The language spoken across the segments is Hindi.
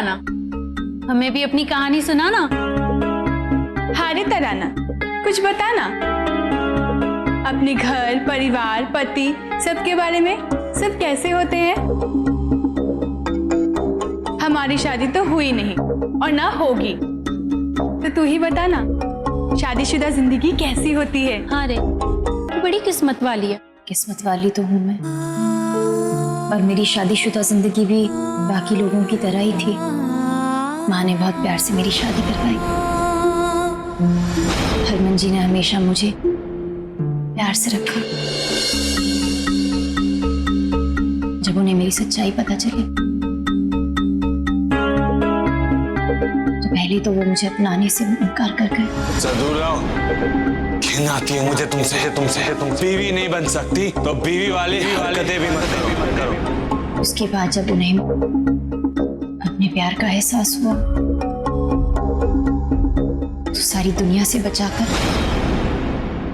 तराना, हमें भी अपनी कहानी सुना ना। हाँ रे तराना, कुछ बताना अपने घर परिवार पति सबके बारे में। सब कैसे होते हैं? हमारी शादी तो हुई नहीं और ना होगी, तो तू ही बता ना, शादीशुदा जिंदगी कैसी होती है? हाँ रे, तू बड़ी किस्मत वाली है। किस्मत वाली तो हूँ मैं, और मेरी शादीशुदा जिंदगी भी बाकी लोगों की तरह ही थी। माँ ने बहुत प्यार से मेरी शादी करवाई। हरमन जी ने हमेशा मुझे प्यार से रखा। जब उन्हें मेरी सच्चाई पता चली तो पहले तो वो मुझे अपनाने से इनकार कर गए। सदुराव, घिन आती है मुझे तुमसे। तुम बीवी नहीं बन सकती तो बीवी वाले कदे भी मत करो। उसके बाद जब उन्हें अपने प्यार का एहसास हुआ तो सारी दुनिया से बचाकर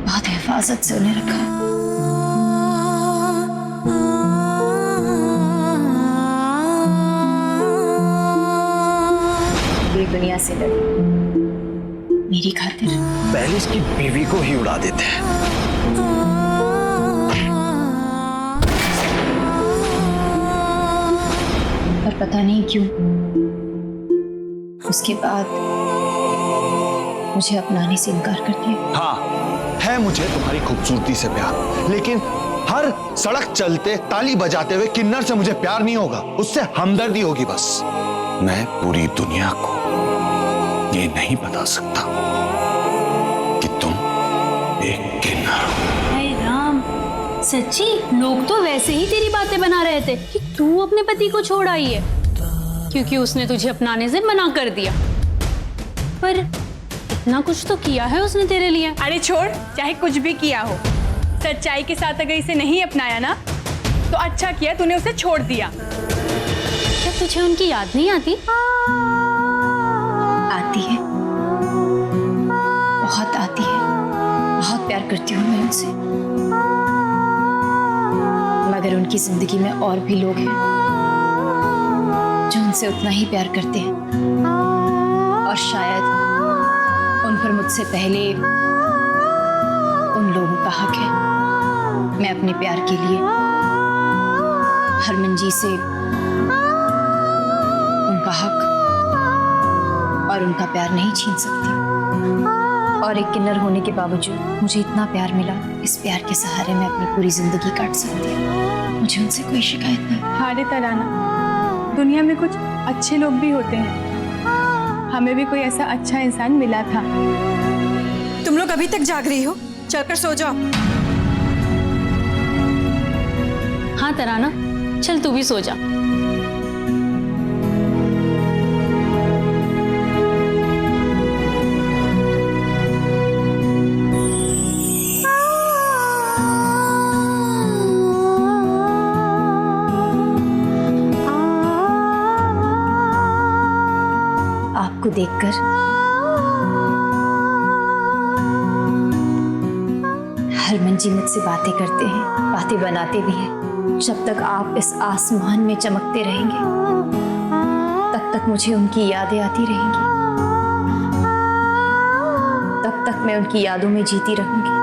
बहुत हिफाजत से उन्हें रखा। ये दुनिया से लड़ी मेरी खातिर। पहले इसकी बीवी को ही उड़ा देते हैं। पर पता नहीं क्यों उसके बाद मुझे अपनाने से इनकार कर दिया। हाँ, है मुझे तुम्हारी खूबसूरती से प्यार, लेकिन हर सड़क चलते ताली बजाते हुए किन्नर से मुझे प्यार नहीं होगा, उससे हमदर्दी होगी बस। मैं पूरी दुनिया को ये नहीं बता सकता कि तुम एक किन्नर हो। हाय राम, सच्ची लोग तो वैसे ही तेरी बातें बना रहे थे कि तू अपने पति को छोड़ आई है क्योंकि उसने तुझे अपनाने से मना कर दिया। पर इतना कुछ तो किया है उसने तेरे लिए। अरे छोड़, चाहे कुछ भी किया हो, सच्चाई के साथ अगर इसे नहीं अपनाया ना तो अच्छा किया तूने उसे छोड़ दिया। क्या तुझे उनकी याद नहीं आती? आती है, बहुत आती है। बहुत प्यार करती हूँ मैं उनसे, मगर उनकी जिंदगी में और भी लोग हैं जो उनसे उतना ही प्यार करते हैं, और शायद उन पर मुझसे पहले उन लोगों का हक है। मैं अपने प्यार के लिए हरमन जी से उनका हक और उनका प्यार नहीं छीन सकती। और एक किन्नर होने के बावजूद मुझे इतना प्यार मिला, इस प्यार के सहारे मैं अपनी पूरी जिंदगी काट सकती हूँ। मुझे उनसे कोई शिकायत नहीं। हाँ रे तराना, दुनिया में कुछ अच्छे लोग भी होते हैं। हमें भी कोई ऐसा अच्छा इंसान मिला था। तुम लोग अभी तक जाग रही हो? चलकर सो जाओ। हाँ तराना, चल तू भी सो जा। आपको देखकर हरमन जी मुझसे बातें करते हैं, बातें बनाते भी हैं। जब तक आप इस आसमान में चमकते रहेंगे तब तक मुझे उनकी यादें आती रहेंगी, तब तक मैं उनकी यादों में जीती रहूंगी।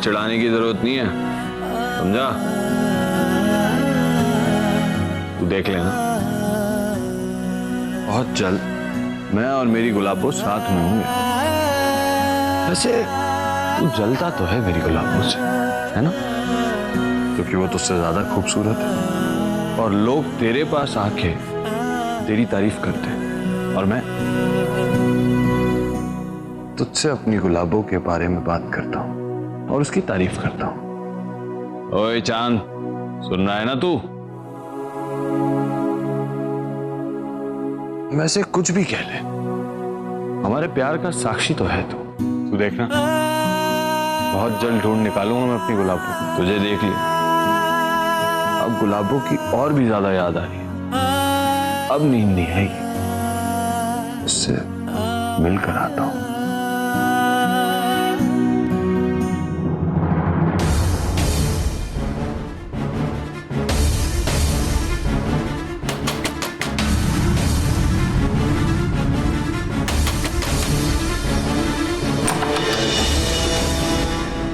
चिढ़ाने की जरूरत नहीं है, समझा? तू देख लेना, बहुत जल्द मैं और मेरी गुलाबो साथ में होंगे। वैसे तू जलता तो है मेरी गुलाबो से, है ना? क्योंकि वो तुझसे ज्यादा खूबसूरत है और लोग तेरे पास आके तेरी तारीफ करते हैं, और मैं तुझसे अपनी गुलाबों के बारे में बात करता हूं। और उसकी तारीफ करता हूं। ओए चांद, सुन रहा है ना तू? वैसे कुछ भी कह ले, हमारे प्यार का साक्षी तो है तू देखना, बहुत जल्द ढूंढ निकालूंगा मैं अपनी गुलाबो को। तुझे देख लिया, अब गुलाबो की और भी ज्यादा याद आ रही है। अब नींद नहीं आएगी, उससे मिलकर आता हूं।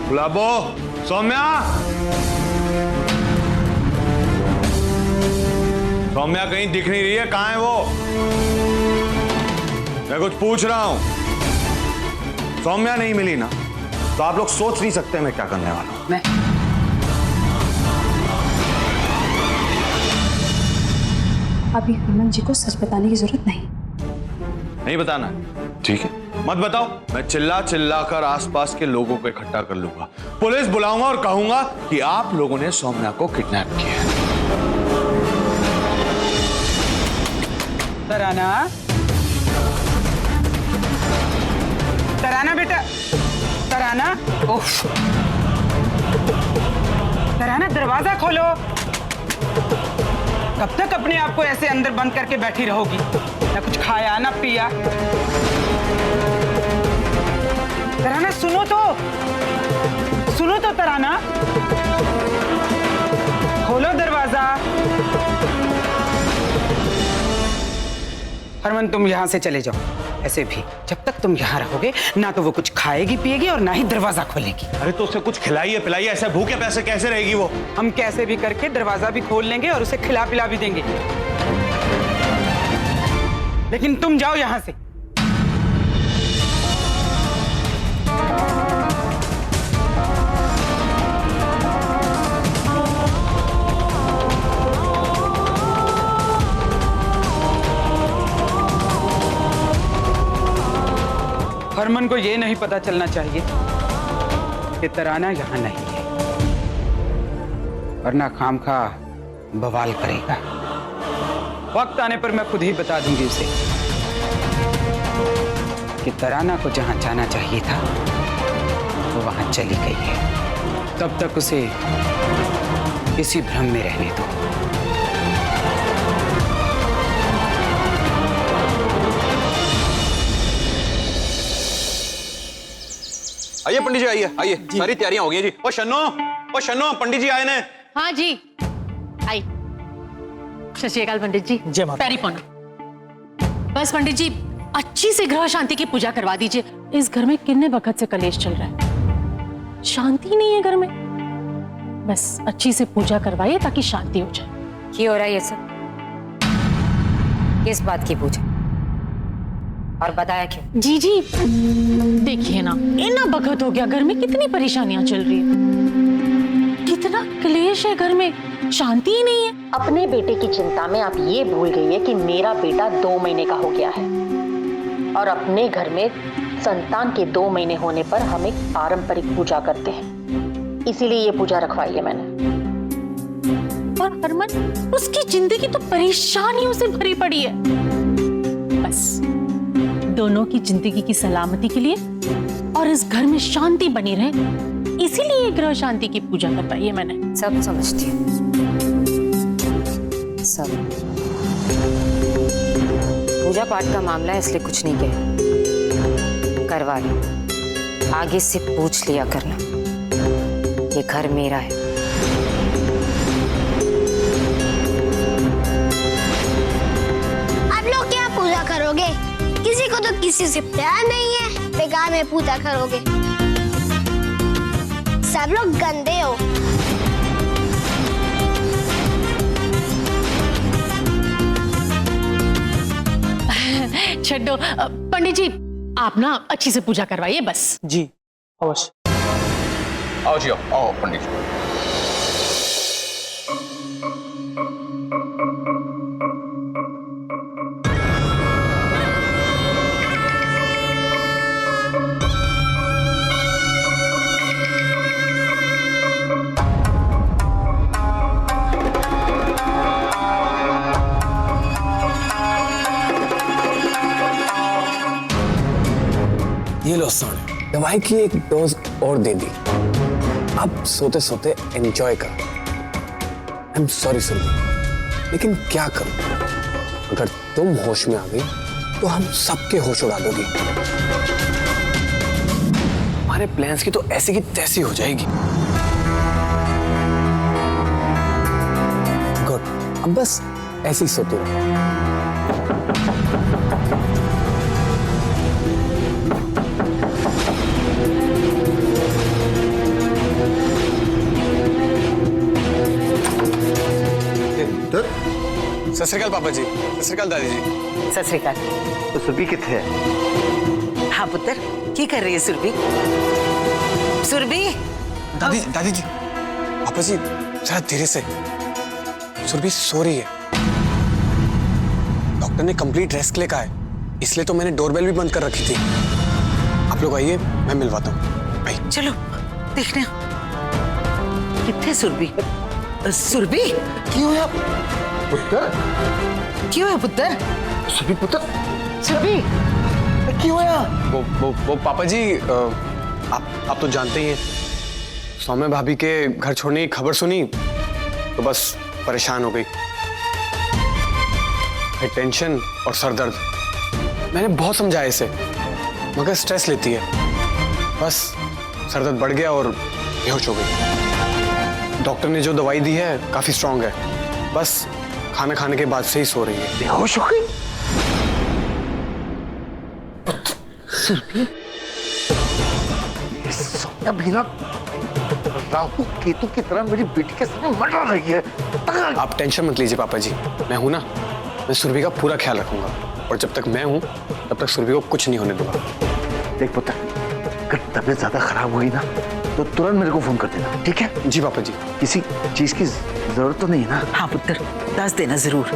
गुलाबो, सौम्या, सौम्या कहीं दिख नहीं रही है, कहां है वो? मैं कुछ पूछ रहा हूं। सौम्या नहीं मिली ना, तो आप लोग सोच नहीं सकते मैं क्या करने वाला हूं। मैं अभी हरमन जी को सच बताने की जरूरत नहीं बताना? ठीक है, मत बताओ। मैं चिल्ला चिल्ला कर आसपास के लोगों को इकट्ठा कर लूंगा, पुलिस बुलाऊंगा और कहूंगा कि आप लोगों ने सौम्या को किडनैप किया है। तराना, तराना बेटा, तराना, ओह, तराना दरवाजा खोलो। कब तक अपने आप को ऐसे अंदर बंद करके बैठी रहोगी? ना कुछ खाया ना पिया। तराना सुनो तो तराना, खोलो दरवाजा। हरमन तुम यहां से चले जाओ। ऐसे भी जब तक तुम यहाँ रहोगे ना तो वो कुछ खाएगी पिएगी और ना ही दरवाजा खोलेगी। अरे तो उसे कुछ खिलाइए पिलाइए, ऐसे भूखे पैसे कैसे रहेगी वो? हम कैसे भी करके दरवाजा भी खोल लेंगे और उसे खिला पिला भी देंगे, लेकिन तुम जाओ यहां से। हरमन को ये नहीं पता चलना चाहिए कि तराना यहां नहीं है, वरना खामखा बवाल करेगा। वक्त आने पर मैं खुद ही बता दूंगी उसे कि तराना को जहां जाना चाहिए था वो वहां चली गई है। तब तक उसे इसी भ्रम में रहने दो। आइए पंडित जी, आइए आइए, सारी तैयारियां हो गई जी। ओ शन्नो, पंडित जी आए ने। हाँ जी, आई। सत श्री अकाल पंडित जी। जय माता। पैरी पौना। बस पंडित जी, अच्छी से ग्रह शांति की पूजा करवा दीजिए। इस घर में कितने वक्त से कलेश चल रहा है, शांति नहीं है घर में। बस अच्छी से पूजा करवाइए ताकि शांति हो जाए। क्यों हो रहा है ये सब? किस बात की पूजा? और बताया क्यों? जी देखिए ना, इतना बखत हो गया, घर में कितनी परेशानियां चल रही है, कितना क्लेश है घर में, शांति ही नहीं है। अपने बेटे की चिंता में आप ये भूल गई है कि मेरा बेटा 2 महीने का हो गया है और अपने घर में संतान के 2 महीने होने पर हम एक पारंपरिक पूजा करते हैं, इसीलिए ये पूजा रखवाई है मैंने। और हरमन, उसकी जिंदगी तो परेशानियों से भरी पड़ी है। बस दोनों की जिंदगी की सलामती के लिए और इस घर में शांति बनी रहे, इसीलिए ग्रह शांति की पूजा करवाई है मैंने। सब समझती हूँ, सब। पूजा पाठ का मामला है इसलिए कुछ नहीं कह, करवा लो। आगे से पूछ लिया करना, ये घर मेरा है। आप लोग क्या पूजा करोगे? किसी को तो किसी से प्यार नहीं है, बेकार में पूजा करोगे। सब लोग गंदे हो। छड्डो पंडित जी, आप ना अच्छी से पूजा करवाइए बस। जी अवश्य। आओ जी, आओ पंडित जी। चलो साढ़े दवाई की एक डोज और दे दी, अब सोते सोते एंजॉय कर। आई एम सॉरी सुरभि, लेकिन क्या करूं, अगर तुम होश में आ गई तो हम सबके होश उड़ा दोगी। हमारे प्लान्स की तो ऐसी की तैसी हो जाएगी। गुड, अब बस ऐसे ही सोते रहो। सत श्री अकाल पापा जी, सत श्री अकाल दादी जी। सत श्री अकाल। तो सुरभि कितने है? हाँ पुत्र, की कर रही है सुरभि? सुरभि दादी जी, पापा जी जरा धीरे से। सुरभि सो रही है, डॉक्टर ने कंप्लीट रेस्ट के लिए कहा है, इसलिए तो मैंने डोरबेल भी बंद कर रखी थी। आप लोग आइए, मैं मिलवाता हूँ। आइए। चलो देखने कितने सुरभि। सुरभि क्यों है पुत्र? क्यों है पुत्र? सुरभि पुत्र, सुरभि क्यों है? वो पापा जी, आप तो जानते ही हैं, सौम्या भाभी के घर छोड़ने की खबर सुनी तो बस परेशान हो गई। टेंशन और सर दर्द। मैंने बहुत समझाया इसे, मगर स्ट्रेस लेती है, बस सर दर्द बढ़ गया और बेहोश हो गई। डॉक्टर ने जो दवाई दी है काफी स्ट्रांग है, बस खाना खाने के बाद से ही सो रही है। बेहोश हो गई? सुरभि सोनिया भीना राहु केतु की तरह मेरी बेटी के सामने मर रही है। आप टेंशन मत लीजिए पापा जी, मैं हूं ना, मैं सुरभि का पूरा ख्याल रखूंगा, और जब तक मैं हूं तब तक सुरभि को कुछ नहीं होने दूंगा। देख पुत्र, अगर तबीयत ज्यादा खराब हुई ना तो तुरंत मेरे को फोन कर देना, ठीक है? जी पापा जी। किसी चीज की जरूरत तो नहीं है ना? हाँ पुत्र, दस देना जरूर।